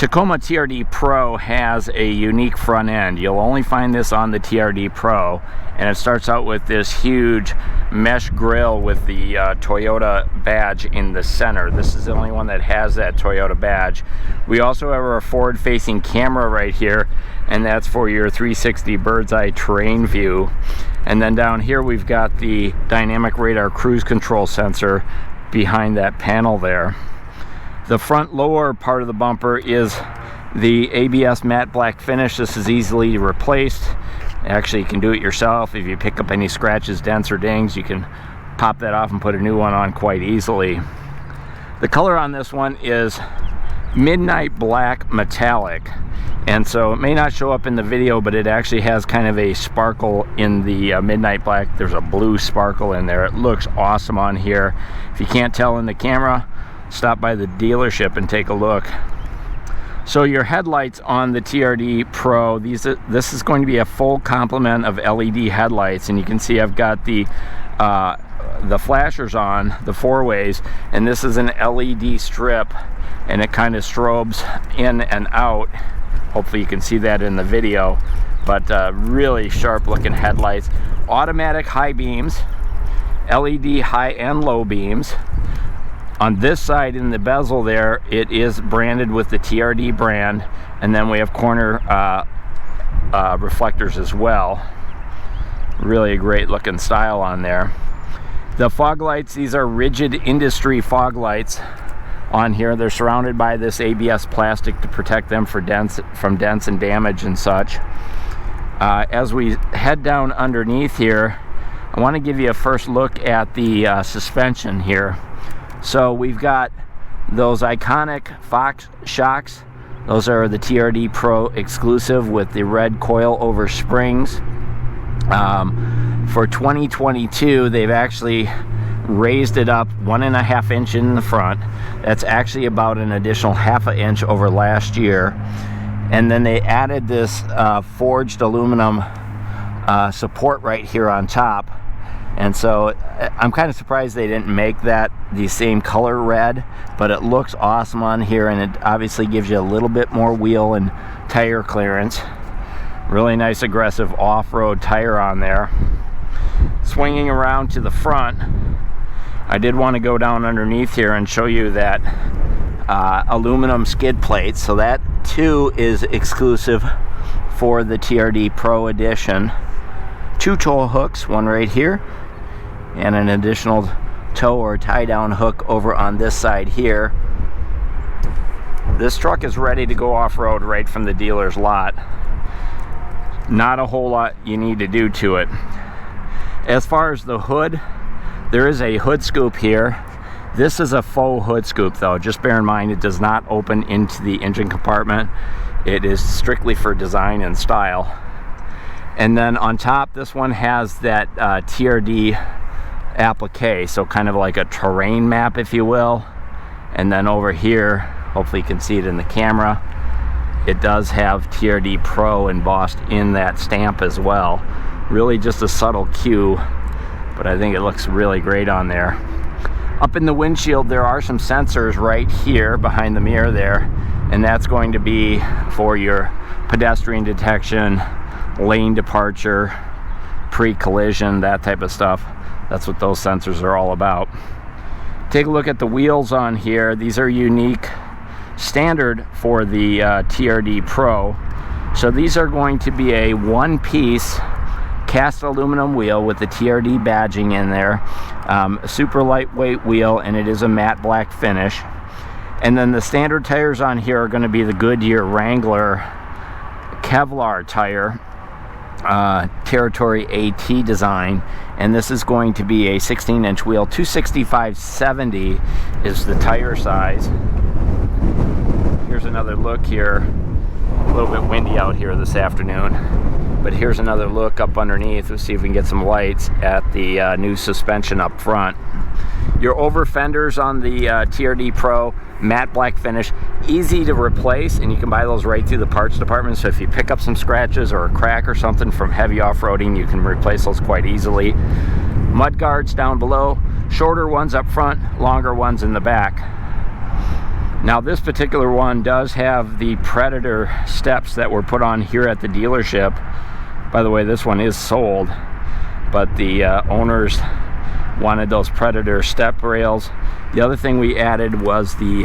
Tacoma TRD Pro has a unique front end. You'll only find this on the TRD Pro, and it starts out with this huge mesh grille with the Toyota badge in the center. This is the only one that has that Toyota badge. We also have a forward-facing camera right here, and that's for your 360 bird's eye terrain view. And then down here we've got the dynamic radar cruise control sensor behind that panel there. The front lower part of the bumper is the ABS matte black finish. This is easily replaced. Actually, you can do it yourself. If you pick up any scratches, dents, or dings, you can pop that off and put a new one on quite easily. The color on this one is midnight black metallic, and so it may not show up in the video, but it actually has kind of a sparkle in the midnight black. There's a blue sparkle in there. It looks awesome on here. If you can't tell in the camera, stop by the dealership and take a look. So your headlights on the TRD Pro, this is going to be a full complement of LED headlights, and you can see I've got the flashers on, the four-ways, and this is an LED strip, and it kind of strobes in and out. Hopefully you can see that in the video, but really sharp looking headlights. Automatic high beams, LED high and low beams. On this side in the bezel there, it is branded with the TRD brand, and then we have corner reflectors as well. Really a great looking style on there. The fog lights, these are rigid industry fog lights on here. They're surrounded by this ABS plastic to protect them from dents and damage and such. As we head down underneath here, I want to give you a first look at the suspension here. So we've got those iconic Fox shocks. Those are the TRD Pro exclusive with the red coil over springs. For 2022, they've actually raised it up 1.5 inches in the front. That's actually about an additional 1/2 inch over last year. And then they added this forged aluminum support right here on top. And so I'm kind of surprised they didn't make that the same color red, but it looks awesome on here, and it obviously gives you a little bit more wheel and tire clearance. Really nice aggressive off-road tire on there. Swinging around to the front, I did want to go down underneath here and show you that aluminum skid plate. So that too is exclusive for the TRD Pro Edition. 2 tow hooks, one right here, and an additional tow or tie down hook over on this side here. This truck is ready to go off-road right from the dealer's lot. Not a whole lot you need to do to it. As far as the hood, there is a hood scoop here. This is a faux hood scoop though. Just bear in mind it does not open into the engine compartment. It is strictly for design and style. And then on top, this one has that TRD applique, so kind of like a terrain map, if you will. And then over here, hopefully you can see it in the camera, it does have TRD Pro embossed in that stamp as well. Really just a subtle cue, but I think it looks really great on there. Up in the windshield, there are some sensors right here behind the mirror there, and that's going to be for your pedestrian detection, lane departure, pre-collision, that type of stuff. That's what those sensors are all about. Take a look at the wheels on here. These are unique, standard for the TRD Pro. So these are going to be a one-piece cast aluminum wheel with the TRD badging in there. Super lightweight wheel, and it is a matte black finish. And then the standard tires on here are going to be the Goodyear Wrangler Kevlar tire, Territory AT design, and this is going to be a 16-inch wheel. 265/70 is the tire size. Here's another look here. A little bit windy out here this afternoon, but here's another look up underneath. Let's see if we can get some lights at the new suspension up front. Your over fenders on the TRD Pro, matte black finish, easy to replace, and you can buy those right through the parts department. So if you pick up some scratches or a crack or something from heavy off-roading, you can replace those quite easily. Mud guards down below, shorter ones up front, longer ones in the back. Now this particular one does have the Predator steps that were put on here at the dealership. By the way, this one is sold, but the owners wanted those Predator step rails. The other thing we added was the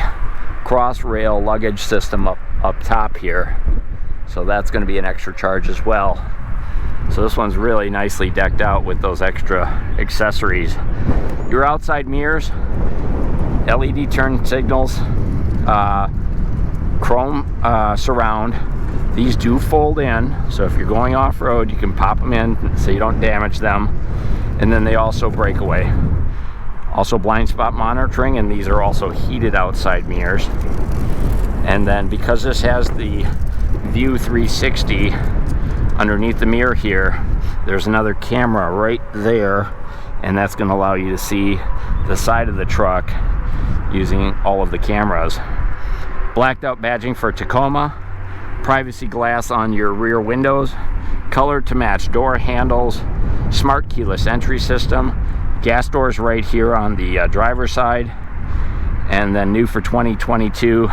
cross rail luggage system up top here. So that's going to be an extra charge as well. So this one's really nicely decked out with those extra accessories. Your outside mirrors, LED turn signals, chrome surround. These do fold in, so if you're going off-road, you can pop them in so you don't damage them. And then they also break away. Also blind spot monitoring, and these are also heated outside mirrors. And then because this has the View 360 underneath the mirror here, there's another camera right there, and that's going to allow you to see the side of the truck using all of the cameras. Blacked out badging for Tacoma, privacy glass on your rear windows, color to match door handles, smart keyless entry system, gas doors right here on the driver's side, and then new for 2022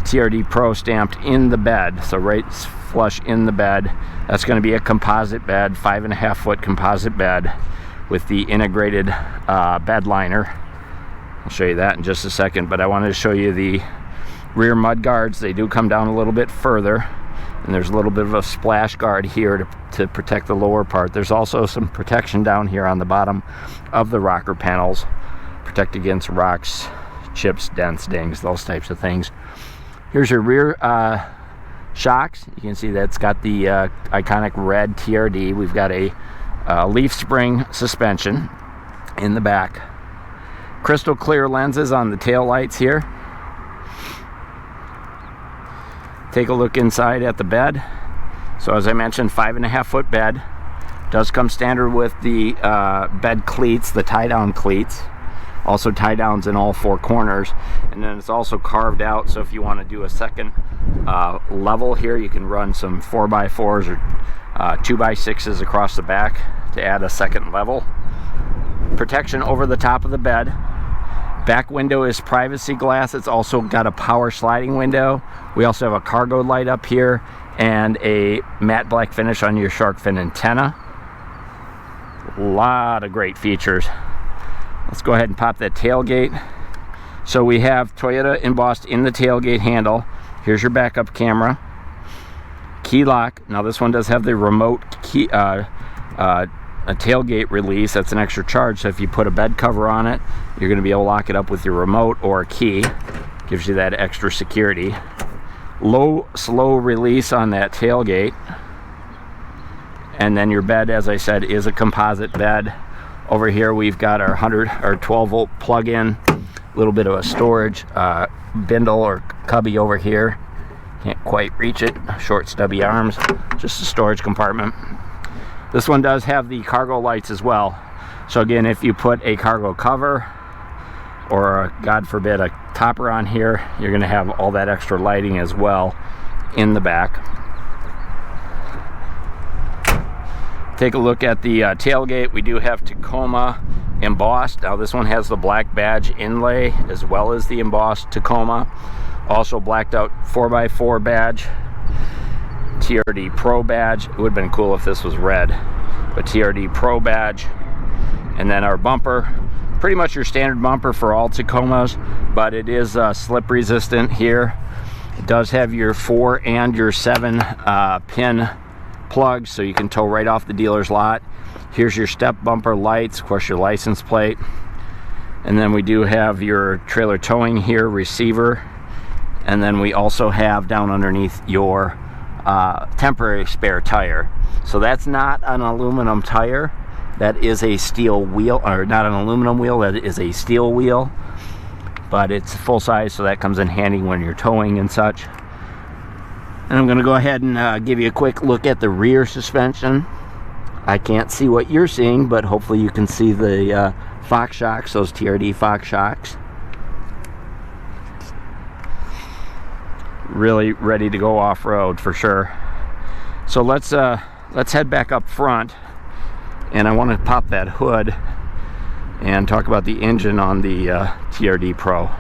TRD Pro stamped in the bed, so right flush in the bed. That's going to be a composite bed, 5.5 foot composite bed with the integrated bed liner. I'll show you that in just a second, but I wanted to show you the rear mud guards. They do come down a little bit further, and there's a little bit of a splash guard here to protect the lower part. There's also some protection down here on the bottom of the rocker panels, protect against rocks, chips, dents, dings, those types of things. Here's your rear shocks. You can see that's got the iconic red TRD. We've got a leaf spring suspension in the back. Crystal clear lenses on the tail lights here. Take a look inside at the bed. So as I mentioned, 5.5 foot bed. Does come standard with the bed cleats, the tie down cleats. Also tie downs in all four corners, and then it's also carved out, so if you want to do a second level here, you can run some 4x4s or 2x6s across the back to add a second level. Protection over the top of the bed. Back window is privacy glass. It's also got a power sliding window. We also have a cargo light up here and a matte black finish on your shark fin antenna. A lot of great features. Let's go ahead and pop that tailgate. So we have Toyota embossed in the tailgate handle. Here's your backup camera. Key lock. Now this one does have the remote key, a tailgate release. That's an extra charge. So if you put a bed cover on it, you're going to be able to lock it up with your remote or a key. Gives you that extra security. Low, slow release on that tailgate. And then your bed, as I said, is a composite bed. Over here we've got our 12 volt plug-in, a little bit of a storage bindle or cubby over here. Can't quite reach it, short stubby arms, just a storage compartment. This one does have the cargo lights as well. So again, if you put a cargo cover or God forbid a topper on here, you're going to have all that extra lighting as well in the back. Take a look at the tailgate. We do have Tacoma embossed. Now this one has the black badge inlay as well as the embossed Tacoma. Also blacked out 4x4 badge, TRD Pro badge. It would have been cool if this was red, but TRD Pro badge. And then our bumper, pretty much your standard bumper for all Tacomas, but it is slip resistant here. It does have your 4 and your 7 pin plugs, so you can tow right off the dealer's lot. Here's your step bumper lights, of course your license plate, and then we do have your trailer towing here receiver, and then we also have down underneath your temporary spare tire. So that's not an aluminum tire, that is a steel wheel, or not an aluminum wheel, that is a steel wheel, but it's full size, so that comes in handy when you're towing and such. And I'm going to go ahead and give you a quick look at the rear suspension. I can't see what you're seeing, but hopefully you can see the Fox shocks, those TRD Fox shocks. Really ready to go off-road for sure. So let's head back up front, and I want to pop that hood and talk about the engine on the TRD Pro.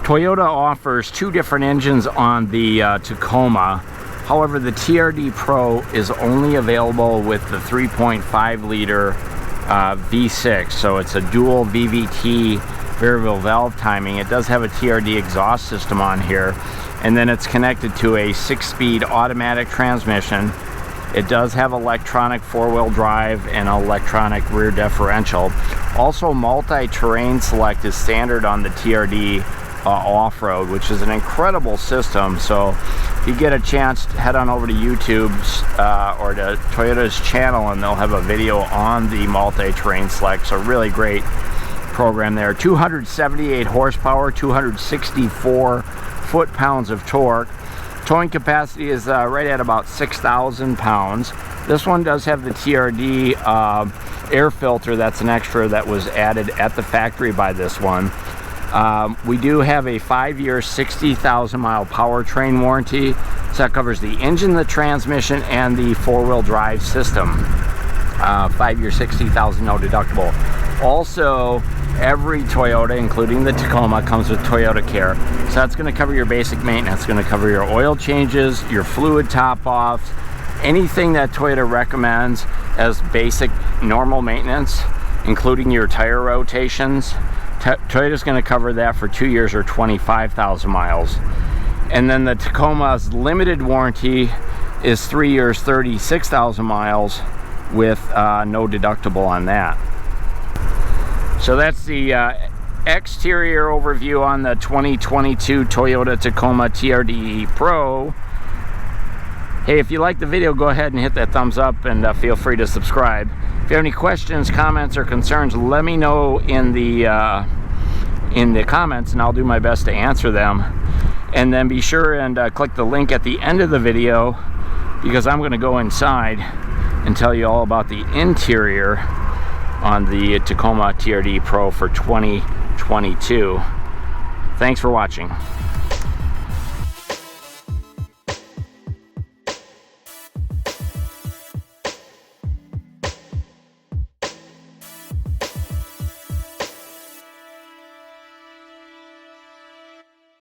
Toyota offers two different engines on the Tacoma. However, the TRD Pro is only available with the 3.5 liter V6, so it's a dual VVT variable valve timing. It does have a TRD exhaust system on here, and then it's connected to a 6-speed automatic transmission. It does have electronic 4-wheel drive and electronic rear differential. Also, multi-terrain select is standard on the TRD off-road, which is an incredible system. So if you get a chance, head on over to YouTube's or to Toyota's channel, and they'll have a video on the multi-terrain select. So really great program there. 278 horsepower, 264 foot-pounds of torque. Towing capacity is right at about 6,000 pounds. This one does have the TRD air filter. That's an extra that was added at the factory by this one. We do have a 5-year, 60,000 mile powertrain warranty. So that covers the engine, the transmission, and the 4-wheel drive system. 5-year, 60,000, no deductible. Also, every Toyota, including the Tacoma, comes with Toyota Care. So that's going to cover your basic maintenance. It's going to cover your oil changes, your fluid top-offs, anything that Toyota recommends as basic normal maintenance, including your tire rotations. Toyota's going to cover that for 2 years or 25,000 miles. And then the Tacoma's limited warranty is 3 years, 36,000 miles with no deductible on that. So that's the exterior overview on the 2022 Toyota Tacoma TRD Pro. Hey, if you like the video, go ahead and hit that thumbs up, and feel free to subscribe. If you have any questions, comments, or concerns, let me know in the comments, and I'll do my best to answer them. And then be sure and click the link at the end of the video, because I'm going to go inside and tell you all about the interior on the Tacoma TRD Pro for 2022. Thanks for watching.